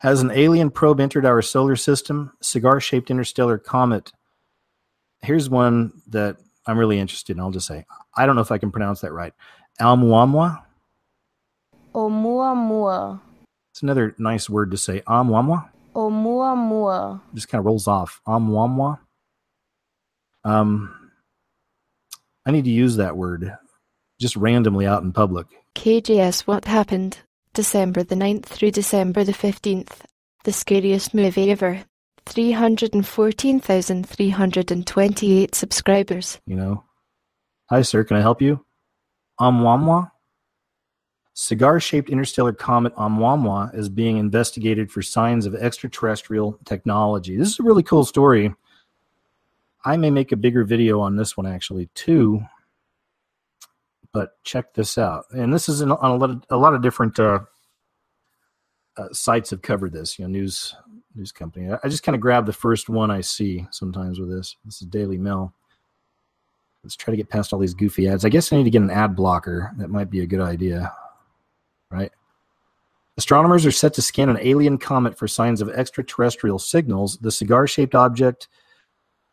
Has an alien probe entered our solar system? Cigar-shaped interstellar comet. Here's one that I'm really interested in. I'll just say, I don't know if I can pronounce that right. Oumuamua? Oumuamua. It's another nice word to say. Oumuamua? Oumuamua. Just kind of rolls off. Oumuamua. I need to use that word just randomly out in public. KJS, what happened? December the 9th through December the 15th. The scariest movie ever. 314,328 subscribers. You know. Hi, sir. Can I help you? Oumuamua? Cigar-shaped interstellar comet Oumuamua is being investigated for signs of extraterrestrial technology. This is a really cool story. I may make a bigger video on this one actually too, but check this out. And this is on a lot of different sites have covered this. You know, news company. I just kind of grab the first one I see sometimes with this. This is Daily Mail. Let's try to get past all these goofy ads. I guess I need to get an ad blocker. That might be a good idea, right? Astronomers are set to scan an alien comet for signs of extraterrestrial signals. The cigar-shaped object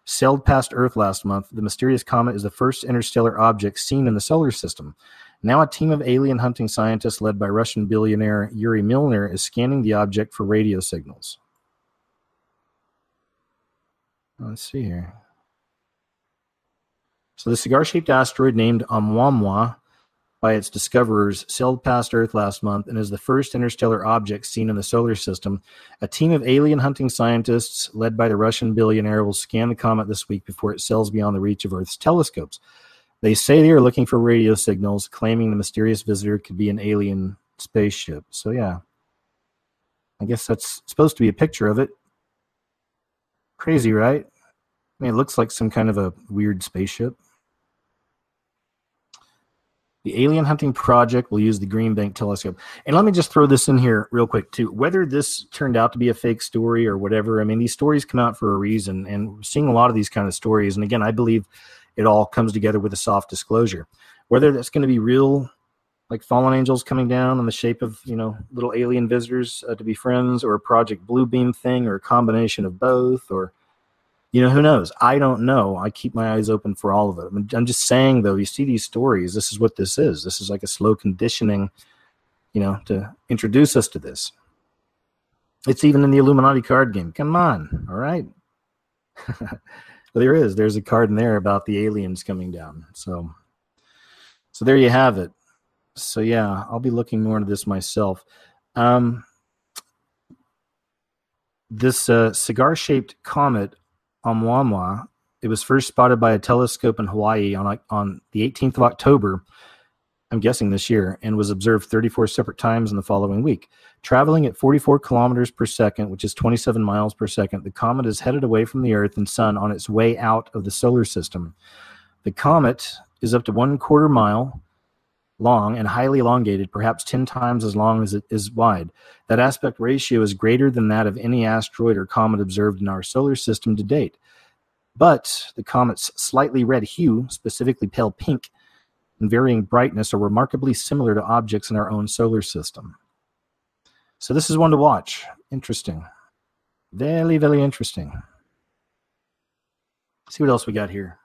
sailed past Earth last month. The mysterious comet is the first interstellar object seen in the solar system. Now a team of alien hunting scientists led by Russian billionaire Yuri Milner is scanning the object for radio signals. Let's see here. So the cigar-shaped asteroid named Oumuamua by its discoverers sailed past Earth last month and is the first interstellar object seen in the solar system. A team of alien hunting scientists led by the Russian billionaire will scan the comet this week before it sails beyond the reach of Earth's telescopes. They say they are looking for radio signals, claiming the mysterious visitor could be an alien spaceship. So yeah, I guess that's supposed to be a picture of it. Crazy, right? I mean, it looks like some kind of a weird spaceship. The Alien Hunting Project will use the Green Bank telescope. And let me just throw this in here real quick, too. Whether this turned out to be a fake story or whatever, I mean, these stories come out for a reason, and we're seeing a lot of these kind of stories. And again, I believe it all comes together with a soft disclosure. Whether that's going to be real, like fallen angels coming down in the shape of, you know, little alien visitors to be friends, or a Project Bluebeam thing, or a combination of both, or, you know, who knows? I don't know. I keep my eyes open for all of it. I'm just saying, though, you see these stories, this is what this is. This is like a slow conditioning, you know, to introduce us to this. It's even in the Illuminati card game. Come on, all right? Well, there's a card in there about the aliens coming down. So there you have it. So yeah, I'll be looking more into this myself. This cigar-shaped comet, Oumuamua, it was first spotted by a telescope in Hawaii on the 18th of October, I'm guessing this year, and was observed 34 separate times in the following week. Traveling at 44 kilometers per second, which is 27 miles per second, the comet is headed away from the Earth and Sun on its way out of the solar system. The comet is up to 1/4 mile long and highly elongated, perhaps 10 times as long as it is wide. That aspect ratio is greater than that of any asteroid or comet observed in our solar system to date. But the comet's slightly red hue, specifically pale pink, and varying brightness are remarkably similar to objects in our own solar system. So this is one to watch. Interesting. Very, very interesting. Let's see what else we got here.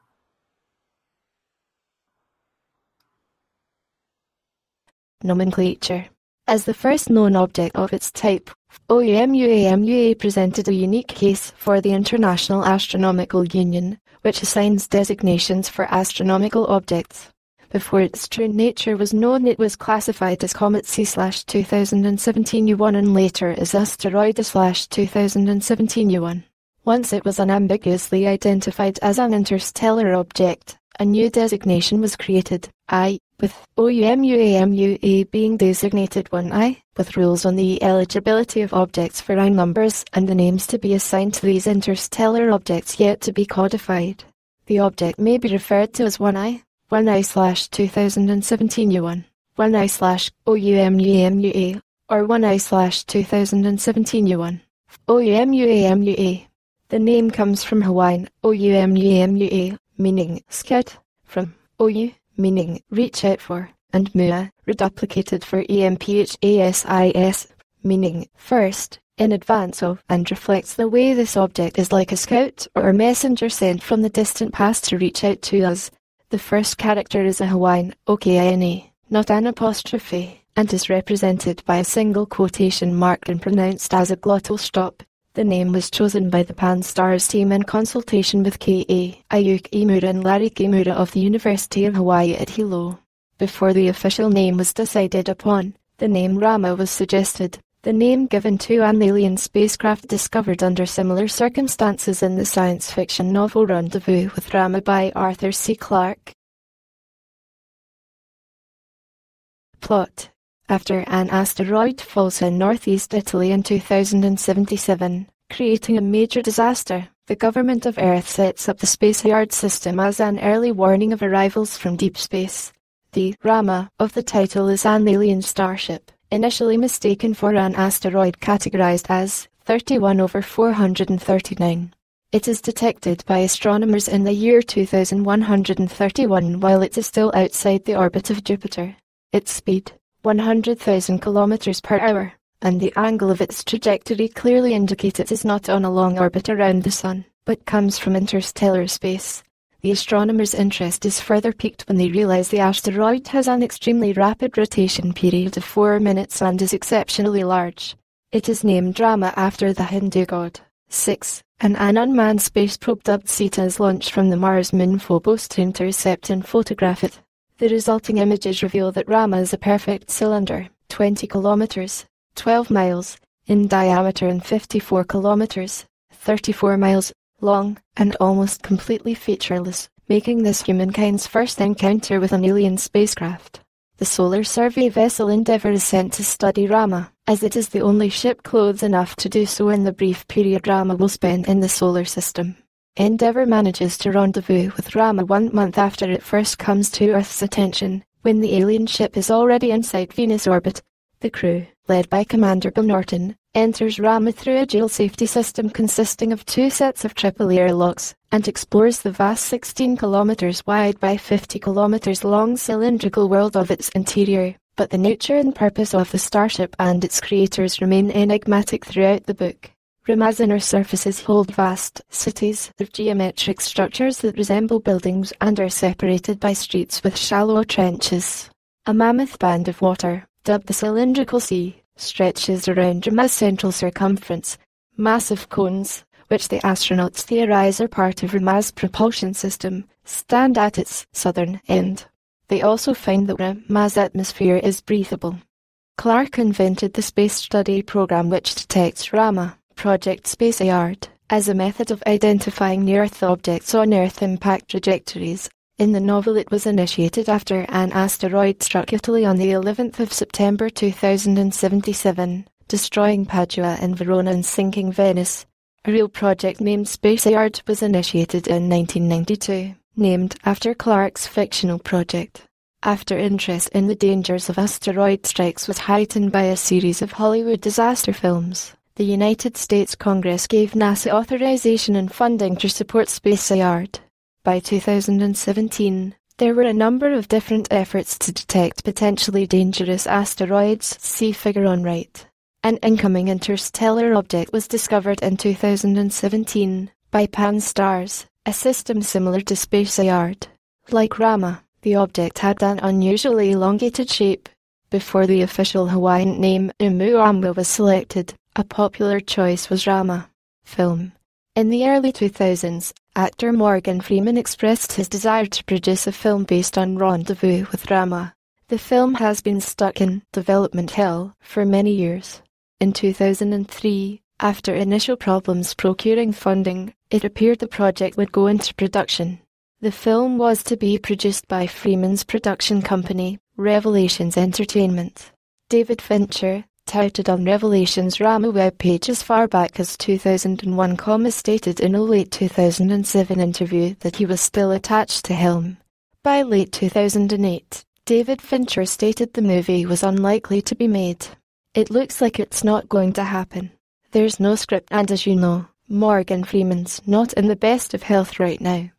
Nomenclature. As the first known object of its type, Oumuamua presented a unique case for the International Astronomical Union, which assigns designations for astronomical objects. Before its true nature was known, it was classified as Comet C/2017 U1 and later as Asteroid C/2017 U1. Once it was unambiguously identified as an interstellar object, a new designation was created, I, with Oumuamua being designated 1I, with rules on the eligibility of objects for I numbers and the names to be assigned to these interstellar objects yet to be codified. The object may be referred to as 1I, 1I/2017 U1, 1I/Oumuamua, or 1I/2017 U1. Oumuamua. The name comes from Hawaiian Oumuamua, meaning scout, from Ou, meaning reach out for, and Mua, reduplicated for EMPHASIS, meaning first, in advance of and reflects the way this object is like a scout or a messenger sent from the distant past to reach out to us. The first character is a Hawaiian okina, not an apostrophe, and is represented by a single quotation mark and pronounced as a glottal stop. The name was chosen by the Pan-STARRS team in consultation with K.A. Ayuki Imura and Larry Kimura of the University of Hawaii at Hilo. Before the official name was decided upon, the name Rama was suggested, the name given to an alien spacecraft discovered under similar circumstances in the science fiction novel Rendezvous with Rama by Arthur C. Clarke. Plot: after an asteroid falls in northeast Italy in 2077, creating a major disaster, the government of Earth sets up the space yard system as an early warning of arrivals from deep space. The Rama of the title is an alien starship, initially mistaken for an asteroid categorized as 31/439. It is detected by astronomers in the year 2131 while it is still outside the orbit of Jupiter. Its speed, 100,000 kilometers per hour, and the angle of its trajectory clearly indicate it is not on a long orbit around the Sun, but comes from interstellar space. The astronomers' interest is further piqued when they realize the asteroid has an extremely rapid rotation period of 4 minutes and is exceptionally large. It is named Rama after the Hindu god. 6. An unmanned space probe dubbed Sita is launched from the Mars moon Phobos to intercept and photograph it. The resulting images reveal that Rama is a perfect cylinder, 20 kilometers, 12 miles, in diameter and 54 kilometers, 34 miles, long, and almost completely featureless, making this humankind's first encounter with an alien spacecraft. The Solar Survey vessel Endeavour is sent to study Rama, as it is the only ship clothed enough to do so in the brief period Rama will spend in the solar system. Endeavour manages to rendezvous with Rama 1 month after it first comes to Earth's attention, when the alien ship is already inside Venus orbit. The crew, led by Commander Bill Norton, enters Rama through a jail safety system consisting of 2 sets of triple airlocks, and explores the vast 16 kilometers wide by 50 kilometers long cylindrical world of its interior, but the nature and purpose of the starship and its creators remain enigmatic throughout the book. Rama's inner surfaces hold vast cities of geometric structures that resemble buildings and are separated by streets with shallow trenches. A mammoth band of water, dubbed the Cylindrical Sea, stretches around Rama's central circumference. Massive cones, which the astronauts theorize are part of Rama's propulsion system, stand at its southern end. They also find that Rama's atmosphere is breathable. Clarke invented the space study program which detects Rama, Project Space Yard, as a method of identifying near-Earth objects on Earth impact trajectories. In the novel it was initiated after an asteroid struck Italy on the 11th of September 2077, destroying Padua and Verona and sinking Venice. A real project named Space Yard was initiated in 1992, named after Clarke's fictional project. After interest in the dangers of asteroid strikes was heightened by a series of Hollywood disaster films, the United States Congress gave NASA authorization and funding to support Space Yard. By 2017, there were a number of different efforts to detect potentially dangerous asteroids. See figure on right. An incoming interstellar object was discovered in 2017 by Pan-STARRS, a system similar to Space Yard. Like Rama, the object had an unusually elongated shape. Before the official Hawaiian name Oumuamua was selected, a popular choice was Rama. Film. In the early 2000s, actor Morgan Freeman expressed his desire to produce a film based on Rendezvous with Rama. The film has been stuck in development hell for many years. In 2003, after initial problems procuring funding, it appeared the project would go into production. The film was to be produced by Freeman's production company, Revelations Entertainment. David Fincher, touted on Revelation's Rama webpage as far back as 2001, stated in a late 2007 interview that he was still attached to Helm. By late 2008, David Fincher stated the movie was unlikely to be made. It looks like it's not going to happen. There's no script, and as you know, Morgan Freeman's not in the best of health right now.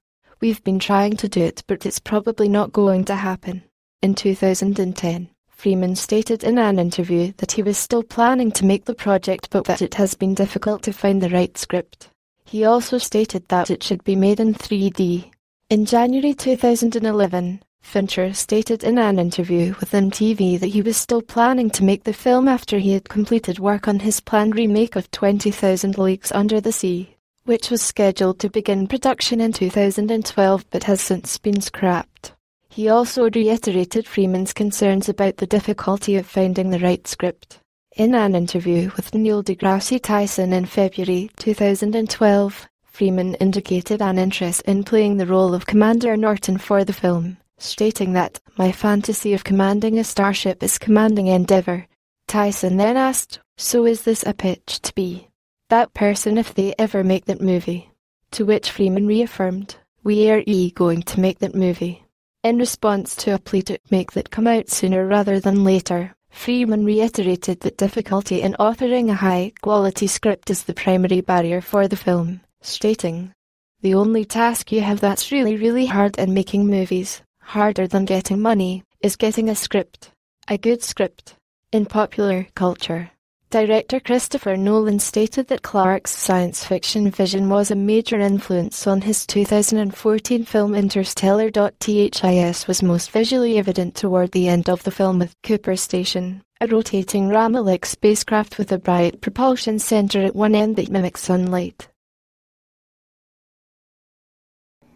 We've been trying to do it, but it's probably not going to happen. In 2010, Freeman stated in an interview that he was still planning to make the project but that it has been difficult to find the right script. He also stated that it should be made in 3D. In January 2011, Fincher stated in an interview with MTV that he was still planning to make the film after he had completed work on his planned remake of 20,000 Leagues Under the Sea, which was scheduled to begin production in 2012 but has since been scrapped. He also reiterated Freeman's concerns about the difficulty of finding the right script. In an interview with Neil deGrasse Tyson in February 2012, Freeman indicated an interest in playing the role of Commander Norton for the film, stating that, "My fantasy of commanding a starship is commanding Endeavour." Tyson then asked, "So is this a pitch to be that person if they ever make that movie?" To which Freeman reaffirmed, "We are going to make that movie." In response to a plea to make that come out sooner rather than later, Freeman reiterated that difficulty in authoring a high-quality script is the primary barrier for the film, stating, "The only task you have that's really hard in making movies, harder than getting money, is getting a script. A good script." In popular culture, director Christopher Nolan stated that Clarke's science fiction vision was a major influence on his 2014 film Interstellar. This was most visually evident toward the end of the film with Cooper Station, a rotating Rama-like spacecraft with a bright propulsion center at one end that mimics sunlight.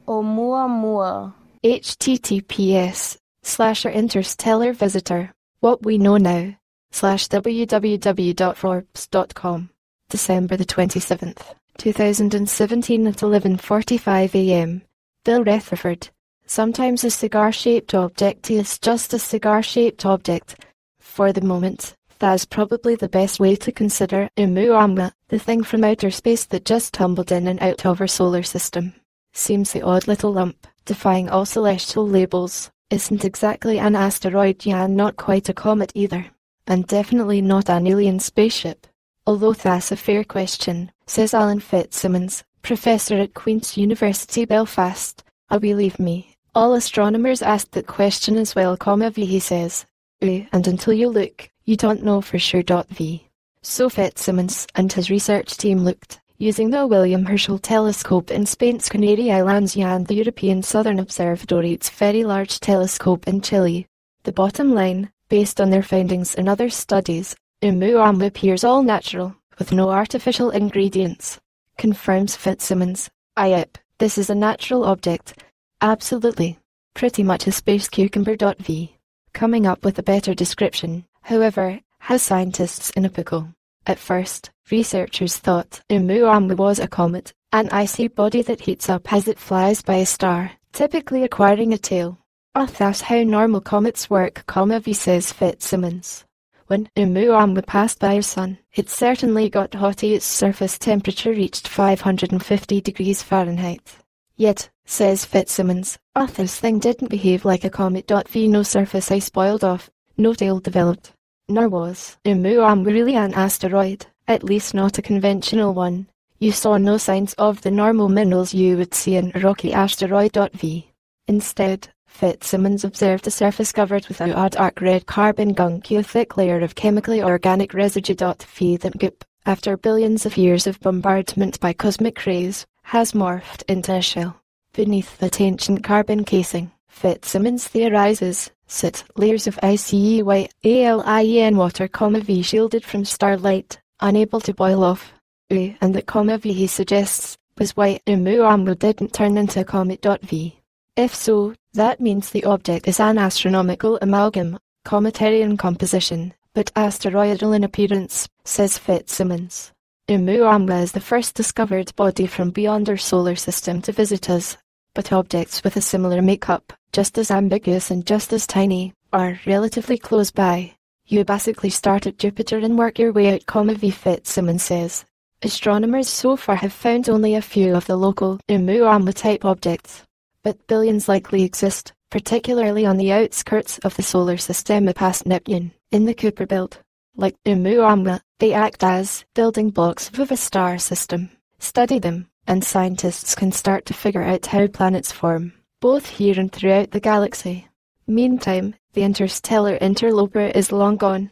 Oumuamua. https://interstellar visitor. What we know now. /www.forbes.com. December the 27th, 2017 at 11:45 a.m. Bill Rutherford. Sometimes a cigar-shaped object is just a cigar-shaped object. For the moment, that's probably the best way to consider Oumuamua, the thing from outer space that just tumbled in and out of our solar system. Seems the odd little lump, defying all celestial labels, isn't exactly an asteroid and not quite a comet either. And definitely not an alien spaceship. Although that's a fair question, says Alan Fitzsimmons, professor at Queen's University Belfast. Believe me, all astronomers ask that question as well, he says. And until you look, you don't know for sure. V. So Fitzsimmons and his research team looked, using the William Herschel telescope in Spain's Canary Islands and the European Southern Observatory, its very large telescope in Chile. The bottom line, based on their findings and other studies, Oumuamua appears all natural, with no artificial ingredients. Confirms Fitzsimmons. Yep, this is a natural object. Absolutely. Pretty much a space cucumber. V. Coming up with a better description, however, has scientists in a pickle. At first, researchers thought Oumuamua was a comet, an icy body that heats up as it flies by a star, typically acquiring a tail. That's how normal comets work, V, says Fitzsimmons. When Oumuamua passed by our sun, it certainly got hot. Its surface temperature reached 550 degrees Fahrenheit. Yet, says Fitzsimmons, this thing didn't behave like a comet. V. No surface ice boiled off, no tail developed. Nor was Oumuamua really an asteroid, at least not a conventional one. You saw no signs of the normal minerals you would see in a rocky asteroid. V. Instead, Fitzsimmons observed a surface covered with a dark red carbon gunk, a thick layer of chemically organic residue. V. That goop, after billions of years of bombardment by cosmic rays, has morphed into a shell. Beneath that ancient carbon casing, Fitzsimmons theorizes, sit layers of icy white alien water, V, shielded from starlight, unable to boil off. And that, V, he suggests, was why Oumuamua didn't turn into a comet. V. If so, that means the object is an astronomical amalgam, cometary in composition, but asteroidal in appearance, says Fitzsimmons. Oumuamua is the first discovered body from beyond our solar system to visit us, but objects with a similar makeup, just as ambiguous and just as tiny, are relatively close by. You basically start at Jupiter and work your way out, V. Fitzsimmons says. Astronomers so far have found only a few of the local Oumuamua-type objects, but billions likely exist, particularly on the outskirts of the solar system past Neptune, in the Kuiper belt. Like Oumuamua, they act as building blocks of a star system. Study them, and scientists can start to figure out how planets form, both here and throughout the galaxy. Meantime, The interstellar interloper is long gone.